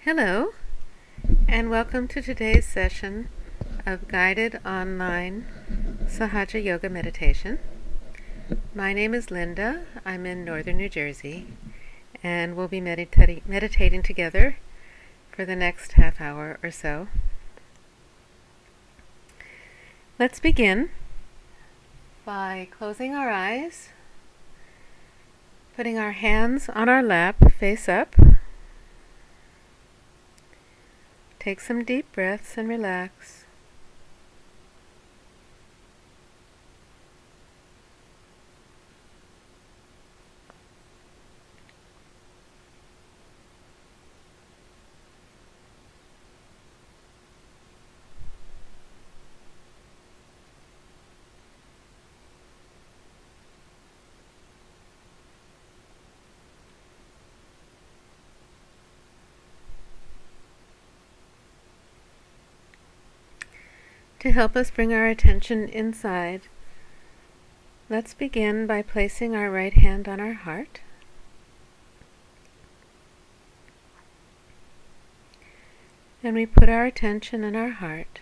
Hello, and welcome to today's session of guided online Sahaja Yoga meditation. My name is Linda. I'm in northern New Jersey, and we'll be meditating together for the next half hour or so. Let's begin by closing our eyes, putting our hands on our lap face up. Take some deep breaths and relax. To help us bring our attention inside, let's begin by placing our right hand on our heart. And we put our attention in our heart.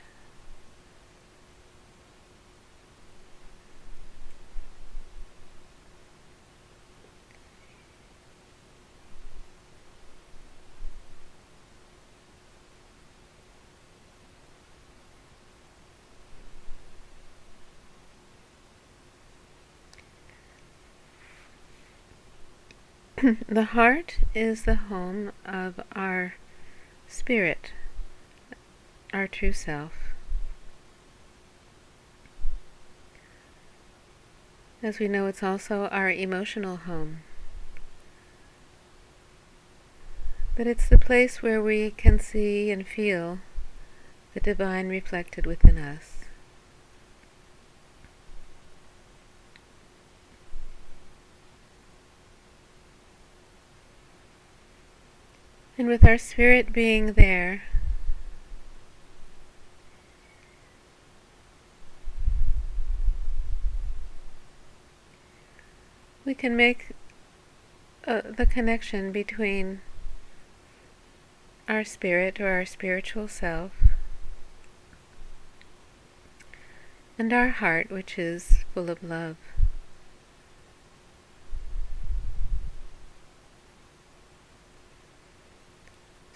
The heart is the home of our spirit, our true self. As we know, it's also our emotional home. But it's the place where we can see and feel the divine reflected within us. And with our spirit being there, we can make the connection between our spirit or our spiritual self and our heart, which is full of love.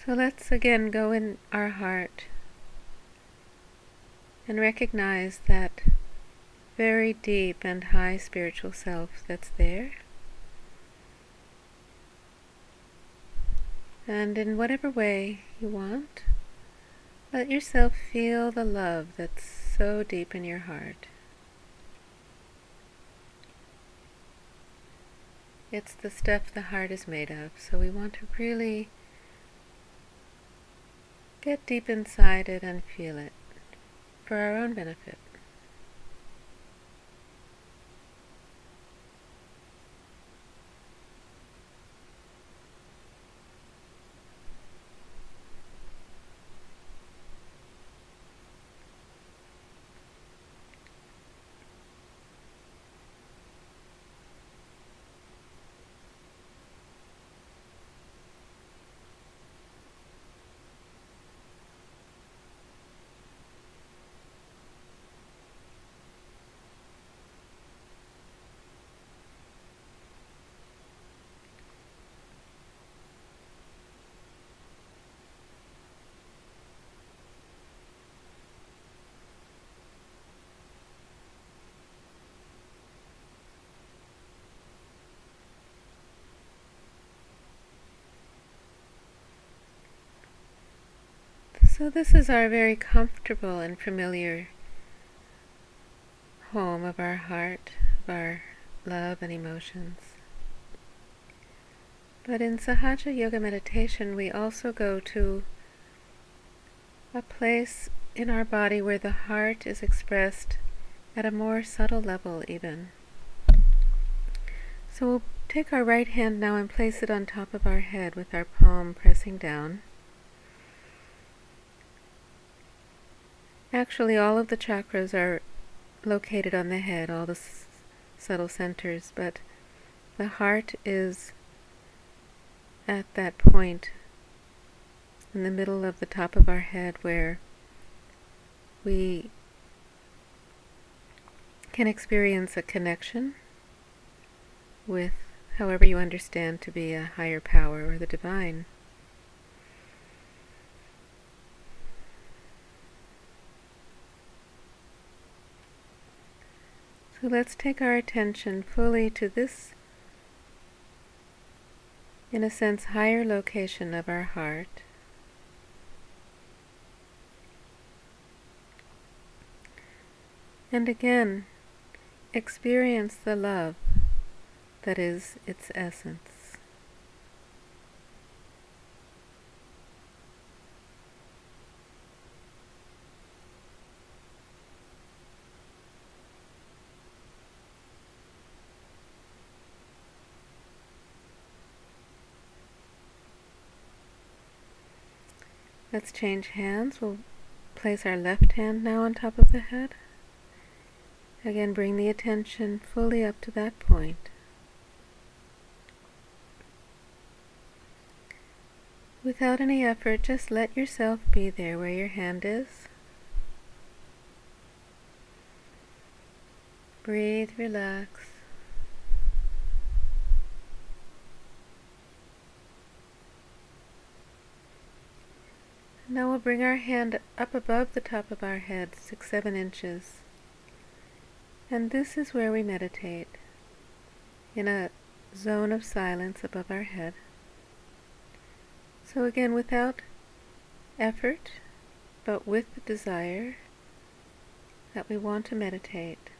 So let's again go in our heart and recognize that very deep and high spiritual self that's there. And in whatever way you want, let yourself feel the love that's so deep in your heart. It's the stuff the heart is made of, so we want to really get deep inside it and feel it for our own benefit. So this is our very comfortable and familiar home of our heart, of our love and emotions. But in Sahaja Yoga meditation, we also go to a place in our body where the heart is expressed at a more subtle level even. So we'll take our right hand now and place it on top of our head with our palm pressing down. Actually, all of the chakras are located on the head, all the subtle centers, but the heart is at that point in the middle of the top of our head, where we can experience a connection with however you understand to be a higher power or the divine. So let's take our attention fully to this, in a sense, higher location of our heart. And again, experience the love that is its essence. Let's change hands. We'll place our left hand now on top of the head. Again, bring the attention fully up to that point. Without any effort, just let yourself be there where your hand is. Breathe, relax. Now we'll bring our hand up above the top of our head, 6-7 inches. And this is where we meditate, in a zone of silence above our head. So again, without effort, but with the desire that we want to meditate.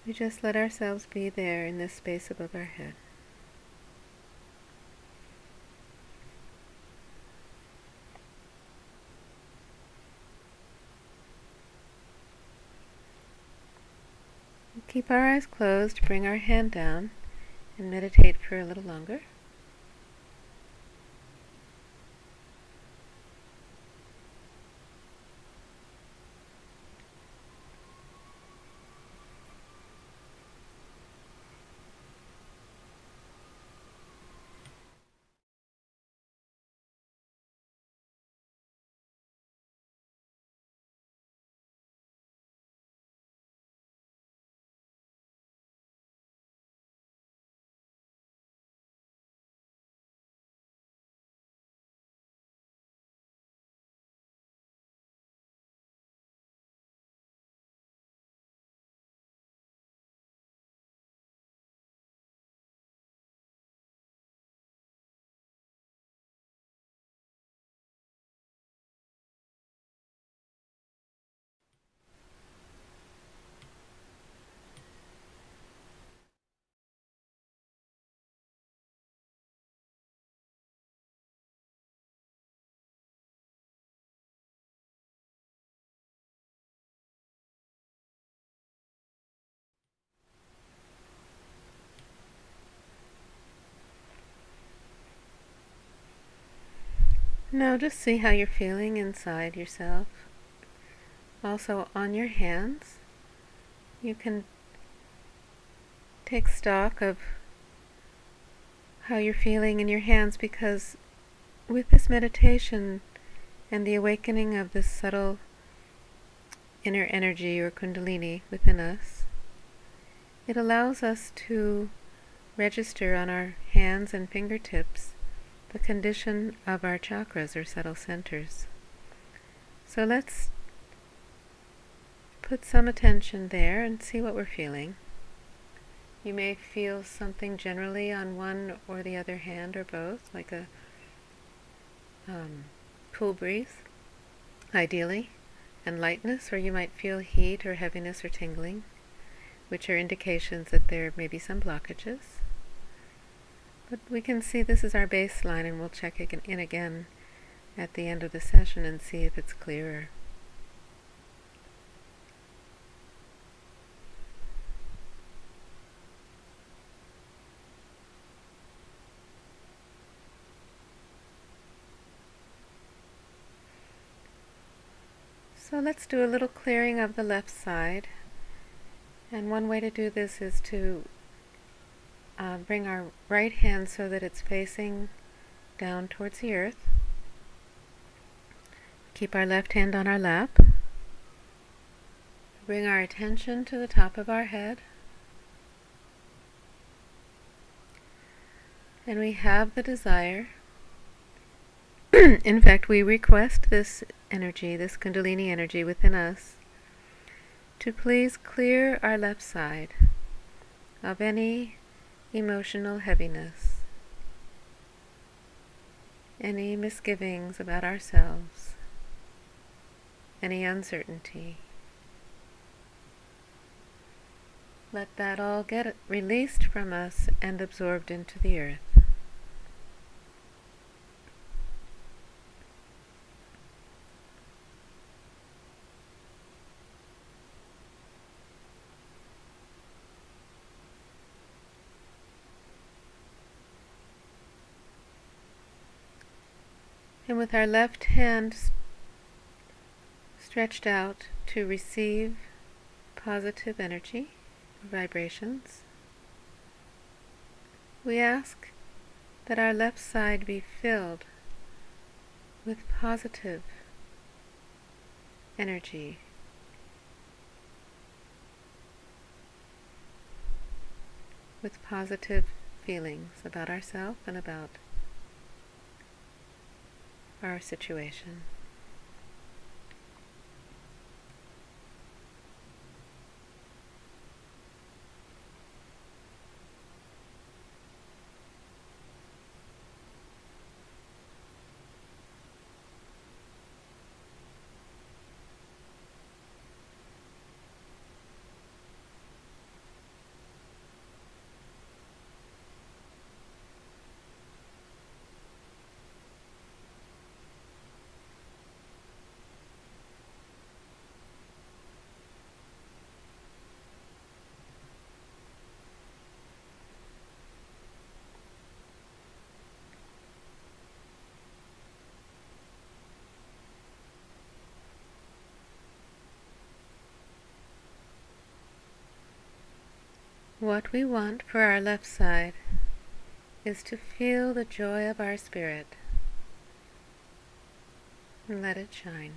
We just let ourselves be there in this space above our head. Keep our eyes closed, bring our hand down, and meditate for a little longer. Now just see how you're feeling inside yourself. Also on your hands, you can take stock of how you're feeling in your hands, because with this meditation and the awakening of this subtle inner energy or kundalini within us, it allows us to register on our hands and fingertips the condition of our chakras or subtle centers. So let's put some attention there and see what we're feeling. You may feel something generally on one or the other hand or both, like a cool breeze, ideally, and lightness, or you might feel heat or heaviness or tingling, which are indications that there may be some blockages. But we can see this is our baseline, and we'll check it in again at the end of the session and see if it's clearer. So let's do a little clearing of the left side. And one way to do this is to bring our right hand so that it's facing down towards the earth. Keep our left hand on our lap. Bring our attention to the top of our head. And we have the desire, in fact, we request this energy, this Kundalini energy within us, to please clear our left side of any emotional heaviness, any misgivings about ourselves, any uncertainty. Let that all get released from us and absorbed into the earth. And with our left hand stretched out to receive positive energy, vibrations, we ask that our left side be filled with positive energy, with positive feelings about ourselves and about our situation. What we want for our left side is to feel the joy of our spirit and let it shine.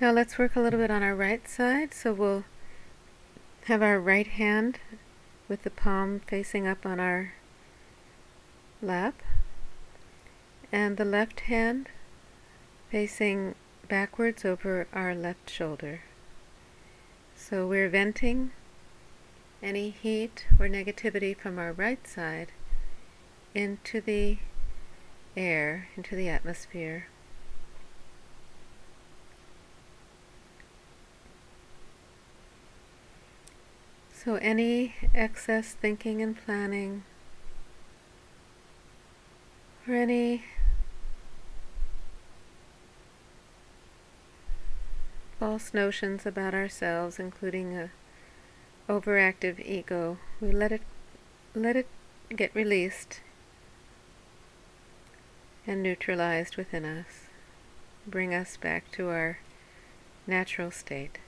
Now let's work a little bit on our right side. So we'll have our right hand with the palm facing up on our lap, and the left hand facing backwards over our left shoulder. So we're venting any heat or negativity from our right side into the air, into the atmosphere. So any excess thinking and planning, or any false notions about ourselves, including a overactive ego, we let it get released and neutralized within us, bring us back to our natural state,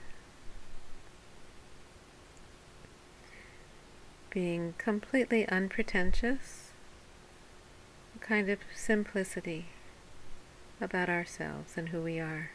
being completely unpretentious, a kind of simplicity about ourselves and who we are.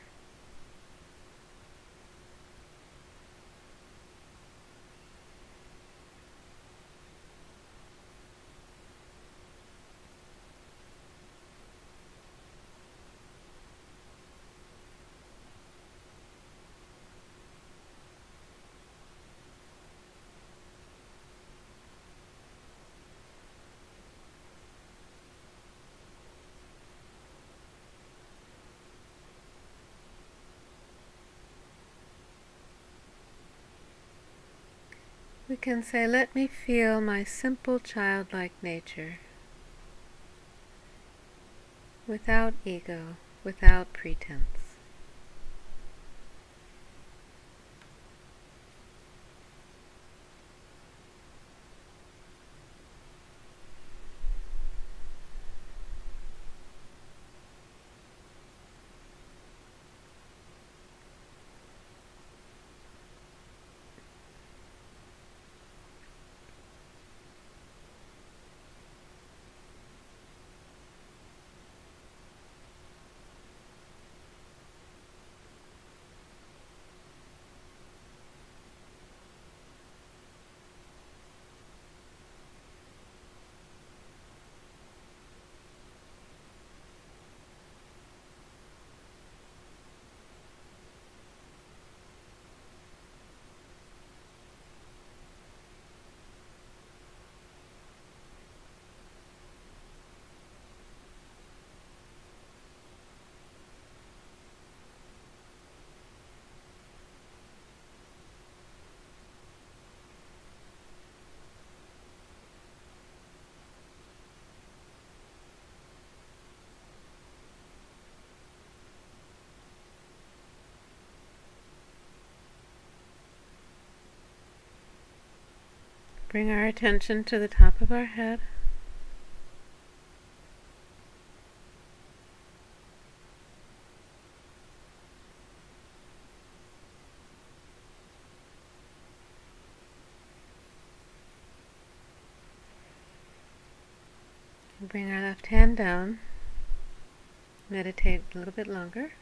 We can say, let me feel my simple childlike nature, without ego, without pretense. Bring our attention to the top of our head. Bring our left hand down. Meditate a little bit longer.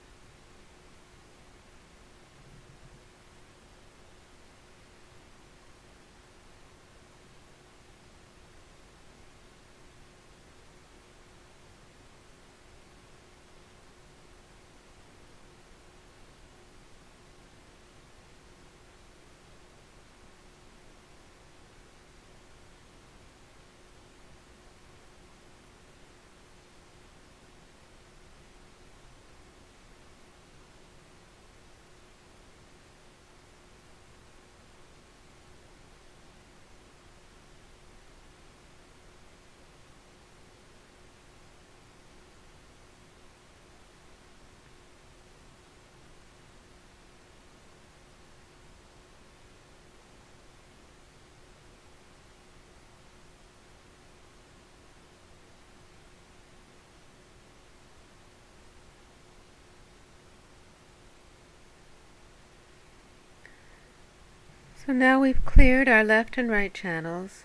So now we've cleared our left and right channels,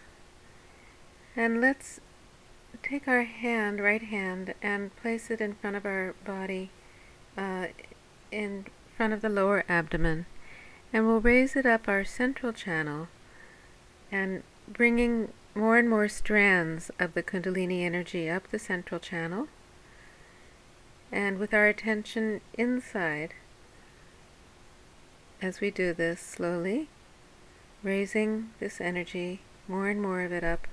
and let's take our hand, right hand, and place it in front of our body, in front of the lower abdomen, and we'll raise it up our central channel and bringing more and more strands of the Kundalini energy up the central channel, and with our attention inside as we do this slowly, raising this energy, more and more of it up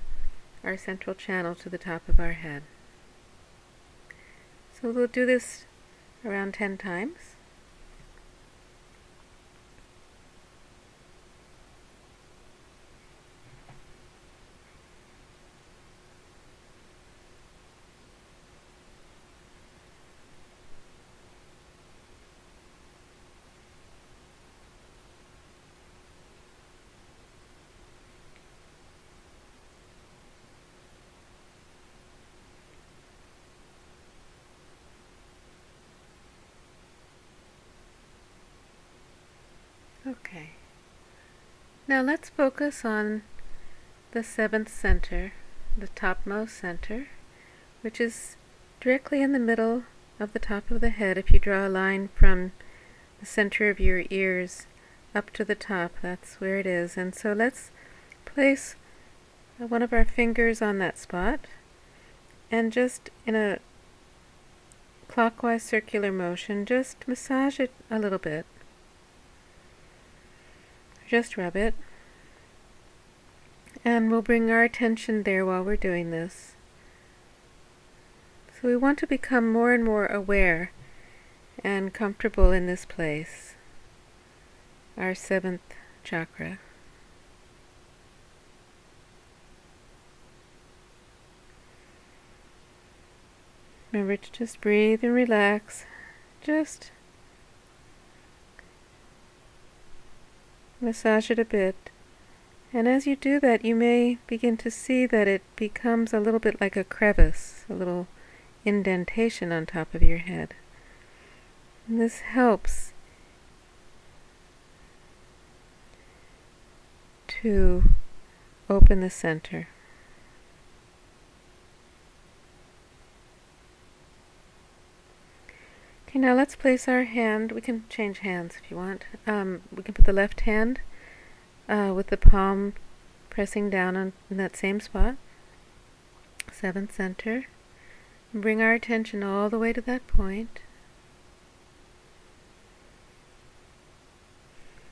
our central channel to the top of our head. So we'll do this around 10 times. Okay. Now let's focus on the seventh center, the topmost center, which is directly in the middle of the top of the head. If you draw a line from the center of your ears up to the top, that's where it is. And so let's place one of our fingers on that spot, and just in a clockwise circular motion, just massage it a little bit. Just rub it, and we'll bring our attention there while we're doing this. So we want to become more and more aware and comfortable in this place, our seventh chakra. Remember to just breathe and relax. Just massage it a bit. And as you do that, you may begin to see that it becomes a little bit like a crevice, a little indentation on top of your head. And this helps to open the center. Okay, now let's place our hand. We can change hands if you want. We can put the left hand with the palm pressing down on in that same spot, 7th center. And bring our attention all the way to that point.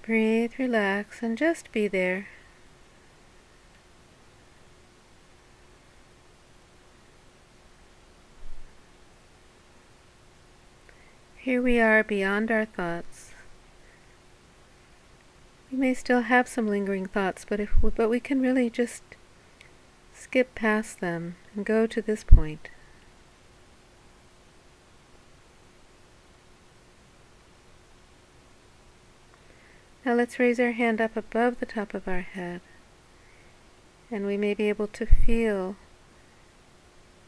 Breathe, relax, and just be there. Here we are beyond our thoughts. We may still have some lingering thoughts, but we can really just skip past them and go to this point. Now let's raise our hand up above the top of our head, and we may be able to feel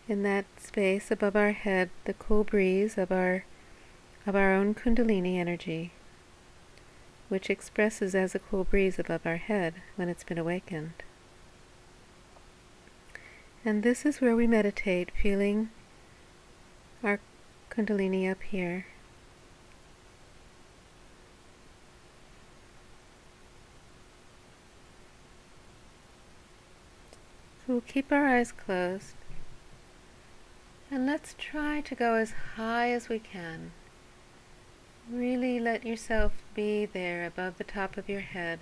in that space above our head the cool breeze of our own Kundalini energy, which expresses as a cool breeze above our head when it's been awakened. And this is where we meditate, feeling our Kundalini up here. So we'll keep our eyes closed, and let's try to go as high as we can. Really let yourself be there above the top of your head,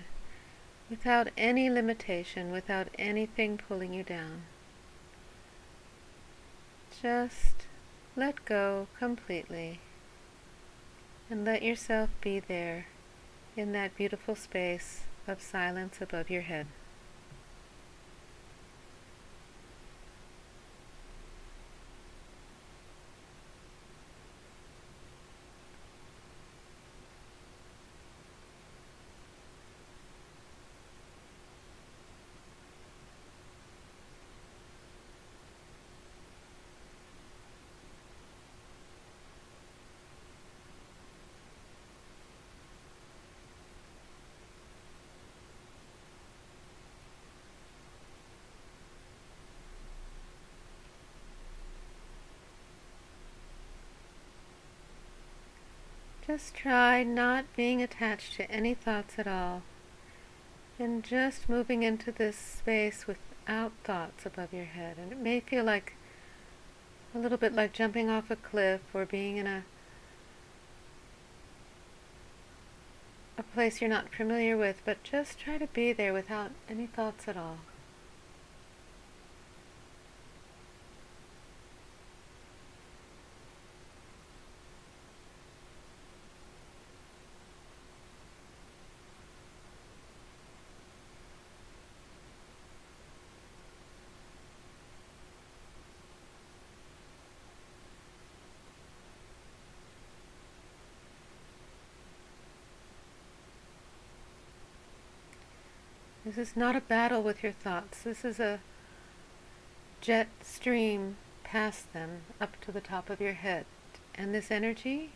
without any limitation, without anything pulling you down. Just let go completely, and let yourself be there in that beautiful space of silence above your head. Just try not being attached to any thoughts at all, and just moving into this space without thoughts above your head. And it may feel like a little bit like jumping off a cliff or being in a place you're not familiar with, but just try to be there without any thoughts at all. This is not a battle with your thoughts. This is a jet stream past them up to the top of your head. And this energy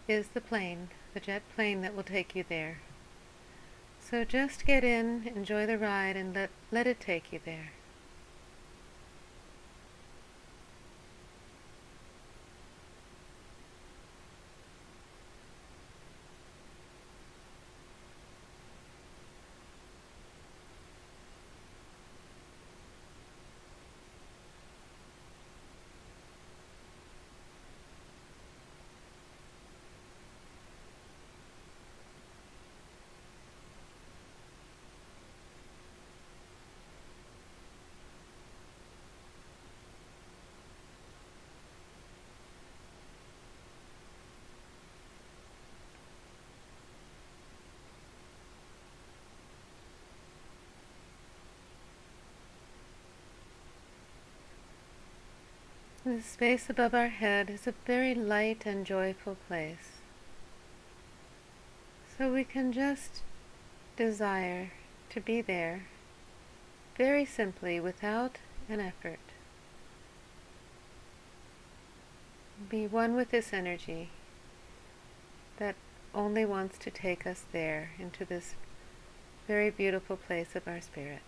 is the plane, the jet plane that will take you there. So just get in, enjoy the ride, and let it take you there. The space above our head is a very light and joyful place. So we can just desire to be there very simply without an effort. Be one with this energy that only wants to take us there into this very beautiful place of our spirit.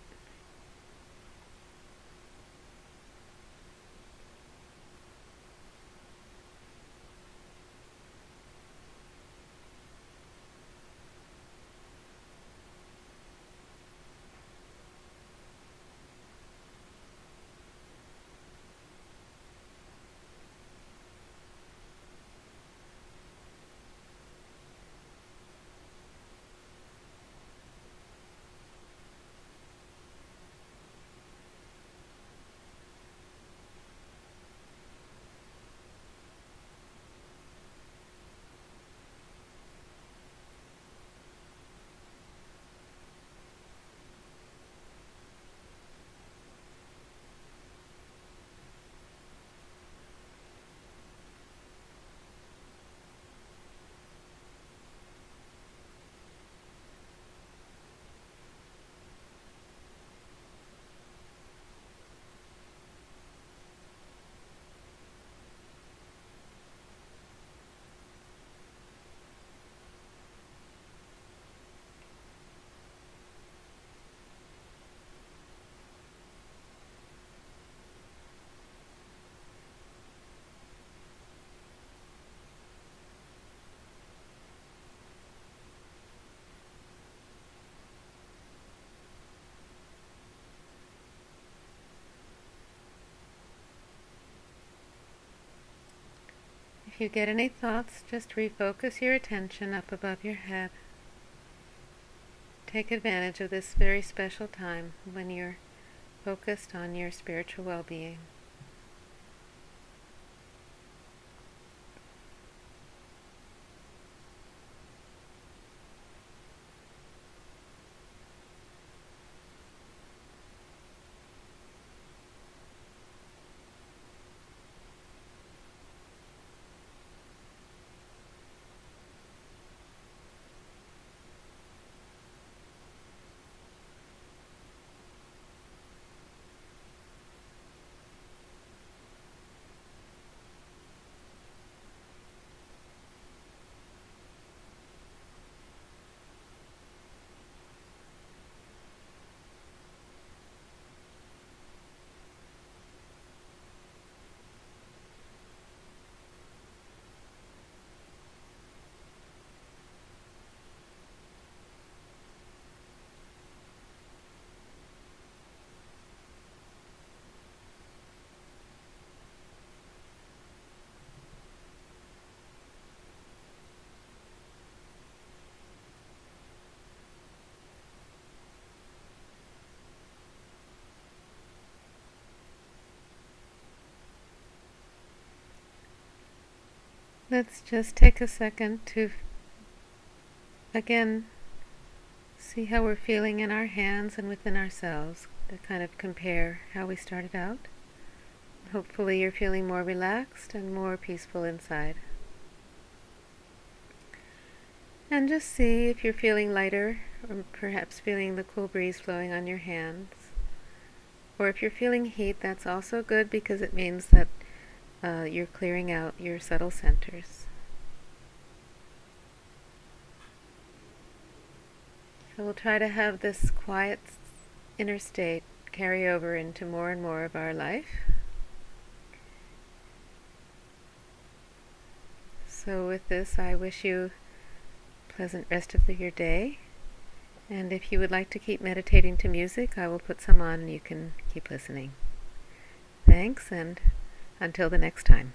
If you get any thoughts, just refocus your attention up above your head. Take advantage of this very special time when you're focused on your spiritual well-being. Let's just take a second to again see how we're feeling in our hands and within ourselves, to kind of compare how we started out. Hopefully you're feeling more relaxed and more peaceful inside. And just see if you're feeling lighter, or perhaps feeling the cool breeze flowing on your hands. Or if you're feeling heat, that's also good because it means that you're clearing out your subtle centers. So we'll try to have this quiet inner state carry over into more and more of our life. So with this, I wish you a pleasant rest of your day. And if you would like to keep meditating to music, I will put some on and you can keep listening. Thanks, and until the next time.